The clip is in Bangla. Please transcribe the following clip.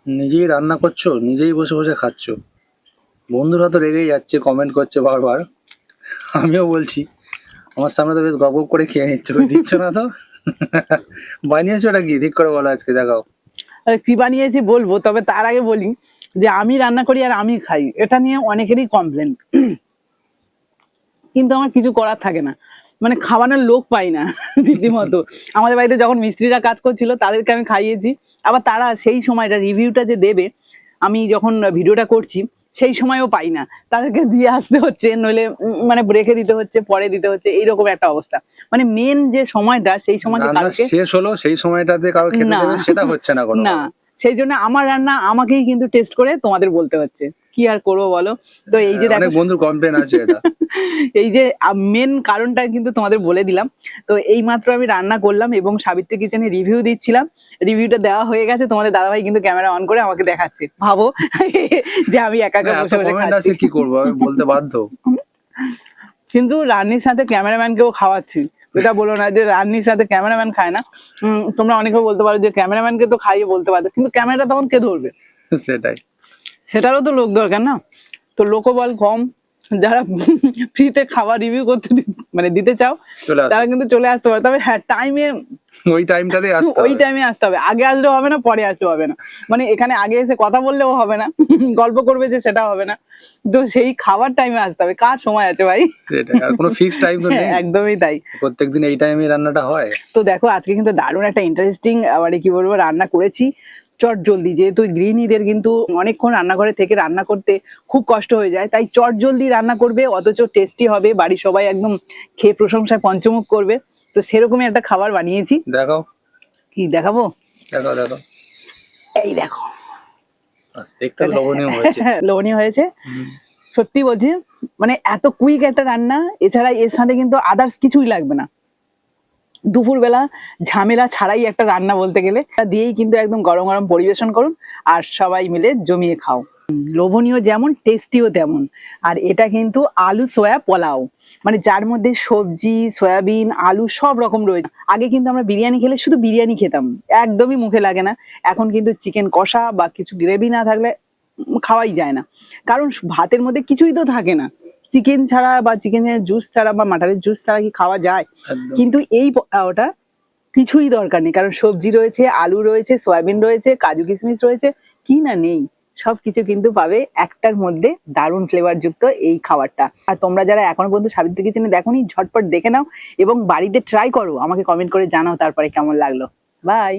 নিজেই রান্না করছো, নিজেই বসে বসে খাচ্ছো। বন্ধুরা তো রেগেই যাচ্ছে, কমেন্ট করছে বারবার। আমিও বলছি, আমার সামনে তো বেশ গপ গপ করে খেয়ে নিচ্ছ, ওই দিচ্ছ না তো। বানিয়েছো ওটা কি ঠিক করে বলো, আজকে দেখাও। আর কি বানিয়েছি বলবো, তবে তার আগে বলি যে আমি রান্না করি আর আমি খাই, এটা নিয়ে অনেকেরই কমপ্লেন, কিন্তু আমার কিছু করার থাকে না, মানে খাওয়ানোর লোক পাই না। রীতিমতো আমাদের বাড়িতে যখন মিস্ত্রিরা কাজ করছিল তাদেরকে আমি খাইয়েছি, আবার তারা সেই সময়টা রিভিউটা যে দেবে, আমি যখন ভিডিওটা করছি সেই সময়ও পাই না, তাদেরকে দিয়ে আসতে হচ্ছে, নইলে মানে রেখে দিতে হচ্ছে, পরে দিতে হচ্ছে, এইরকম একটা অবস্থা। মানে মেন যে সময়টা, সেই সময়টা রান্না কালকে শেষ হলো, সেই সময়টাতে কারো খেতে না দেবে, সেটা হচ্ছে না কোনো। না, সেই জন্য আমার রান্না আমাকেই কিন্তু টেস্ট করে তোমাদের বলতে হচ্ছে, কি আর করবো বলো। তো এই যে অনেক দেখো, বন্ধুর কমপ্লেন আছে এটা। এই যে মেন কারণটা কিন্তু তোমাদের বলে দিলাম। তো এই মাত্র আমি রান্না করলাম এবং সাবিত্রী কিচেনে রিভিউ দিচ্ছিলাম, রিভিউটা দেওয়া হয়ে গেছে, তোমাদের দাদাভাই কিন্তু ক্যামেরা অন করে আমাকে দেখাচ্ছে, ভাবো যে আমি একা একা এত বসে বসে কমেন্ট খাচ্ছি। আছে, কি করবো, আমি বলতে বাধ্য। কিন্তু রান্নির সাথে ক্যামেরাম্যানকেও খাওয়াচ্ছি, এটা বলো না যে রান্নির সাথে ক্যামেরাম্যান খায় না। তোমরা অনেকেও বলতে পারো যে ক্যামেরাম্যানকে তো খাইয়ে বলতে পারতো, কিন্তু ক্যামেরাটা তখন কে ধরবে, সেটাই। সেটারও তো লোক দরকার না। তো লোকবল কম, যারা ফ্রিতে খাবার রিভিউ করতে মানে দিতে চাও চলে আসো, তারা কিন্তু চলে আসতে পারে, তবে হ্যাঁ টাইমে, ওই টাইমটাতেই আসতে ওই হবে। টাইমে আসতে হবে, আগে আসলেও হবে না, পরে আসলেও হবে না, মানে এখানে আগে এসে কথা বললেও হবে না, গল্প করবে যে সেটা হবে না, তো সেই খাবার টাইমে আসতে হবে, কার সময় আছে ভাই। সেটাই, আর কোনো ফিক্স টাইম তো নেই, একদমই তাই। প্রত্যেকদিন এই টাইমে রান্নাটা হয়। তো দেখো আজকে কিন্তু দারুণ একটা ইন্টারেস্টিং মানে কি বলবো রান্না করেছি, চট জলদি, যেহেতু গৃহিণীদের কিন্তু অনেকক্ষণ রান্নাঘরে থেকে রান্না করতে খুব কষ্ট হয়ে যায়, তাই চট জলদি রান্না করবে, অথচ টেস্টি হবে, বাড়ির সবাই একদম খেয়ে প্রশংসায় পঞ্চমুখ করবে। তো সেরকমই একটা খাবার বানিয়েছি, দেখাও, কি দেখাবো, দেখাও, দেখাও। এই দেখো। দেখতে তো লোভনীয় হয়েছে। লোভনীয় হয়েছে, সত্যি বলছি, মানে এত কুইক একটা রান্না, এছাড়া এর সাথে কিন্তু আদার্স কিছুই লাগবে না, দুপুরবেলা ঝামেলা ছাড়াই একটা রান্না বলতে গেলে, তা দিয়েই কিন্তু একদম গরম গরম পরিবেশন করুন আর সবাই মিলে জমিয়ে খাও। লোভনীয় যেমন, টেস্টিও তেমন। আর এটা কিন্তু আলু সোয়া পোলাও, মানে যার মধ্যে সবজি, সয়াবিন, আলু সব রকম রয়েছে। আগে কিন্তু আমরা বিরিয়ানি খেলে শুধু বিরিয়ানি খেতাম, একদমই মুখে লাগে না। এখন কিন্তু চিকেন কষা বা কিছু গ্রেভি না থাকলে খাওয়াই যায় না, কারণ ভাতের মধ্যে কিছুই তো থাকে না, চিকেন ছাড়া বা চিকেনের জুস ছাড়া বা মাটনের জুস ছাড়া কি খাওয়া যায়? একদম। কিন্তু এই ওটা কিছুই দরকার নেই, কারণ সবজি রয়েছে, আলু রয়েছে, সয়াবিন রয়েছে, কাজু কিশমিশ রয়েছে, কি না নেই, সবকিছু কিন্তু পাবে একটার মধ্যে, দারুণ ফ্লেভার যুক্ত এই খাবারটা। আর তোমরা যারা এখনো পর্যন্ত সাবিত্রী কিচেনে দেখোনি, ঝটপট দেখে নাও এবং বাড়িতে ট্রাই করো, আমাকে কমেন্ট করে জানাও তারপরে কেমন লাগলো। বাই।